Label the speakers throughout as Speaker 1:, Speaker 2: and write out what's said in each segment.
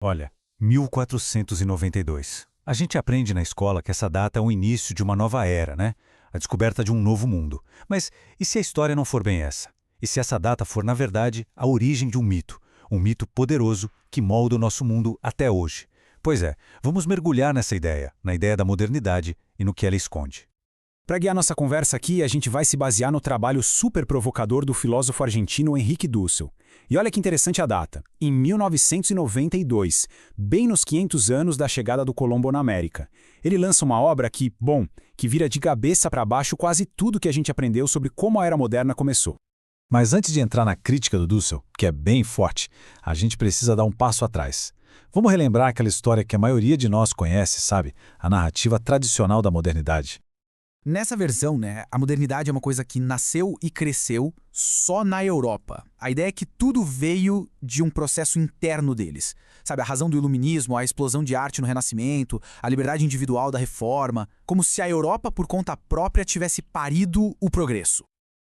Speaker 1: Olha, 1492. A gente aprende na escola que essa data é o início de uma nova era, né? A descoberta de um novo mundo. Mas e se a história não for bem essa? E se essa data for, na verdade, a origem de um mito? Um mito poderoso que molda o nosso mundo até hoje. Pois é, vamos mergulhar nessa ideia, na ideia da modernidade e no que ela esconde.
Speaker 2: Para guiar nossa conversa aqui, a gente vai se basear no trabalho super provocador do filósofo argentino Henrique Dussel. E olha que interessante a data, em 1992, bem nos 500 anos da chegada do Colombo na América. Ele lança uma obra que vira de cabeça para baixo quase tudo que a gente aprendeu sobre como a Era Moderna começou.
Speaker 1: Mas antes de entrar na crítica do Dussel, que é bem forte, a gente precisa dar um passo atrás. Vamos relembrar aquela história que a maioria de nós conhece, sabe? A narrativa tradicional da modernidade.
Speaker 2: Nessa versão, a modernidade é uma coisa que nasceu e cresceu só na Europa. A ideia é que tudo veio de um processo interno deles. Sabe, a razão do iluminismo, a explosão de arte no Renascimento, a liberdade individual da Reforma, como se a Europa, por conta própria, tivesse parido o progresso.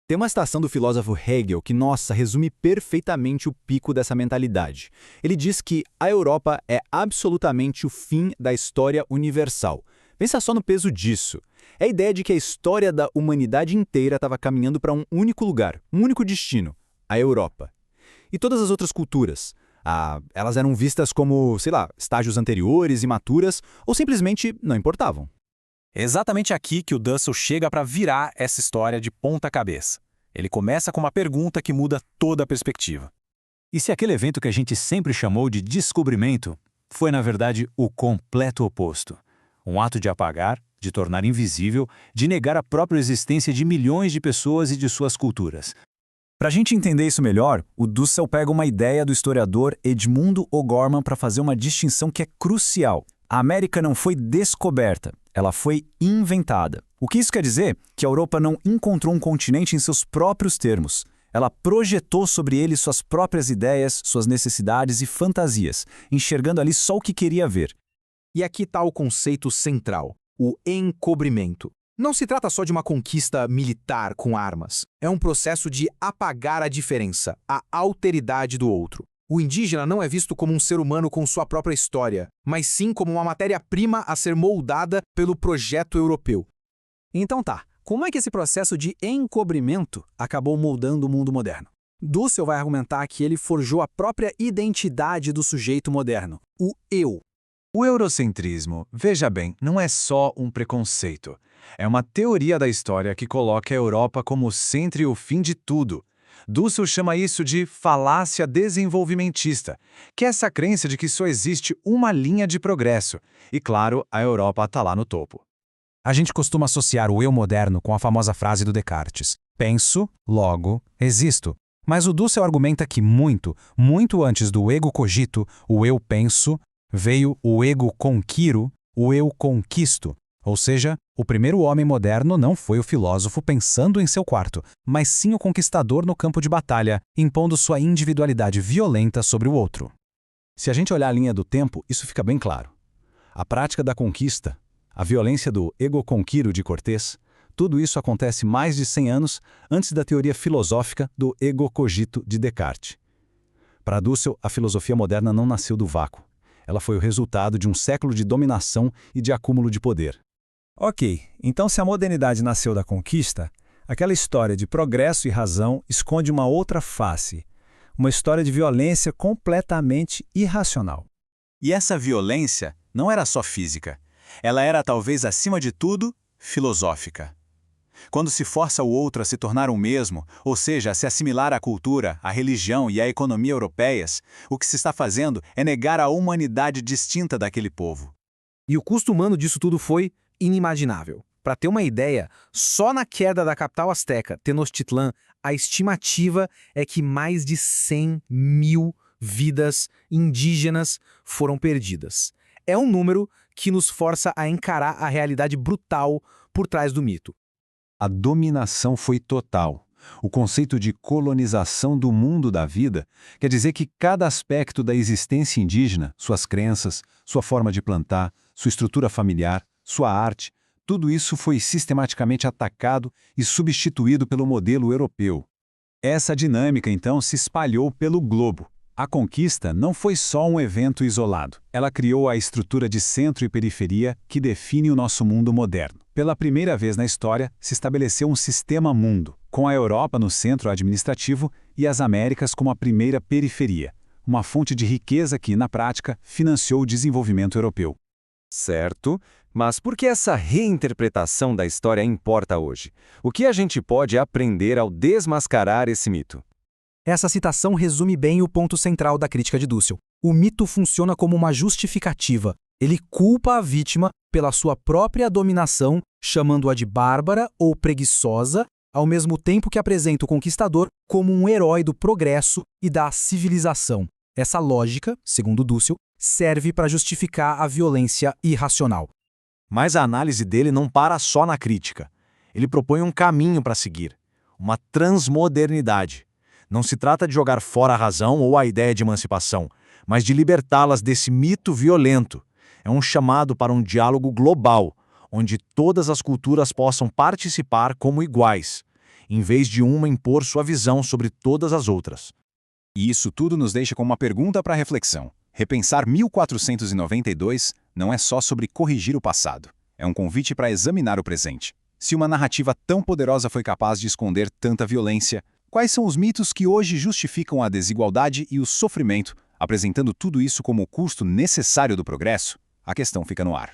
Speaker 3: Tem uma citação do filósofo Hegel que, resume perfeitamente o pico dessa mentalidade. Ele diz que a Europa é absolutamente o fim da história universal. Pensa só no peso disso. É a ideia de que a história da humanidade inteira estava caminhando para um único lugar, um único destino, a Europa. E todas as outras culturas, elas eram vistas como, estágios anteriores, imaturas, ou simplesmente não importavam.
Speaker 4: É exatamente aqui que o Dussel chega para virar essa história de ponta cabeça. Ele começa com uma pergunta que muda toda a perspectiva.
Speaker 1: E se aquele evento que a gente sempre chamou de descobrimento foi, na verdade, o completo oposto? Um ato de apagar, de tornar invisível, de negar a própria existência de milhões de pessoas e de suas culturas.
Speaker 2: Para a gente entender isso melhor, o Dussel pega uma ideia do historiador Edmundo O'Gorman para fazer uma distinção que é crucial. A América não foi descoberta, ela foi inventada. O que isso quer dizer? Que a Europa não encontrou um continente em seus próprios termos. Ela projetou sobre ele suas próprias ideias, suas necessidades e fantasias, enxergando ali só o que queria ver.
Speaker 5: E aqui está o conceito central, o encobrimento. Não se trata só de uma conquista militar com armas. É um processo de apagar a diferença, a alteridade do outro. O indígena não é visto como um ser humano com sua própria história, mas sim como uma matéria-prima a ser moldada pelo projeto europeu.
Speaker 2: Então como é que esse processo de encobrimento acabou moldando o mundo moderno? Dussel vai argumentar que ele forjou a própria identidade do sujeito moderno, o eu.
Speaker 6: O eurocentrismo, veja bem, não é só um preconceito. É uma teoria da história que coloca a Europa como o centro e o fim de tudo. Dussel chama isso de falácia desenvolvimentista, que é essa crença de que só existe uma linha de progresso. E claro, a Europa está lá no topo.
Speaker 2: A gente costuma associar o eu moderno com a famosa frase do Descartes: penso, logo, existo. Mas o Dussel argumenta que muito antes do ego cogito, o eu penso, veio o ego conquiro, o eu conquisto. Ou seja, o primeiro homem moderno não foi o filósofo pensando em seu quarto, mas sim o conquistador no campo de batalha, impondo sua individualidade violenta sobre o outro.
Speaker 1: Se a gente olhar a linha do tempo, isso fica bem claro. A prática da conquista, a violência do ego conquiro de Cortés, tudo isso acontece mais de 100 anos antes da teoria filosófica do ego cogito de Descartes. Para Dussel, a filosofia moderna não nasceu do vácuo. Ela foi o resultado de um século de dominação e de acúmulo de poder.
Speaker 2: Ok, então se a modernidade nasceu da conquista, aquela história de progresso e razão esconde uma outra face, uma história de violência completamente irracional.
Speaker 4: E essa violência não era só física. Ela era, talvez acima de tudo, filosófica. Quando se força o outro a se tornar o mesmo, ou seja, a se assimilar à cultura, à religião e à economia europeias, o que se está fazendo é negar a humanidade distinta daquele povo.
Speaker 5: E o custo humano disso tudo foi inimaginável. Para ter uma ideia, só na queda da capital asteca, Tenochtitlan, a estimativa é que mais de 100 mil vidas indígenas foram perdidas. É um número que nos força a encarar a realidade brutal por trás do mito.
Speaker 1: A dominação foi total. O conceito de colonização do mundo da vida quer dizer que cada aspecto da existência indígena, suas crenças, sua forma de plantar, sua estrutura familiar, sua arte, tudo isso foi sistematicamente atacado e substituído pelo modelo europeu. Essa dinâmica, então, se espalhou pelo globo. A conquista não foi só um evento isolado. Ela criou a estrutura de centro e periferia que define o nosso mundo moderno. Pela primeira vez na história, se estabeleceu um sistema-mundo, com a Europa no centro administrativo e as Américas como a primeira periferia, uma fonte de riqueza que, na prática, financiou o desenvolvimento europeu.
Speaker 7: Certo, mas por que essa reinterpretação da história importa hoje? O que a gente pode aprender ao desmascarar esse mito?
Speaker 5: Essa citação resume bem o ponto central da crítica de Dussel. O mito funciona como uma justificativa. Ele culpa a vítima pela sua própria dominação, chamando-a de bárbara ou preguiçosa, ao mesmo tempo que apresenta o conquistador como um herói do progresso e da civilização. Essa lógica, segundo Dussel, serve para justificar a violência irracional.
Speaker 6: Mas a análise dele não para só na crítica. Ele propõe um caminho para seguir, uma transmodernidade. Não se trata de jogar fora a razão ou a ideia de emancipação, mas de libertá-las desse mito violento. É um chamado para um diálogo global, onde todas as culturas possam participar como iguais, em vez de uma impor sua visão sobre todas as outras.
Speaker 4: E isso tudo nos deixa com uma pergunta para reflexão. Repensar 1492 não é só sobre corrigir o passado. É um convite para examinar o presente. Se uma narrativa tão poderosa foi capaz de esconder tanta violência, quais são os mitos que hoje justificam a desigualdade e o sofrimento, apresentando tudo isso como o custo necessário do progresso? A questão fica no ar.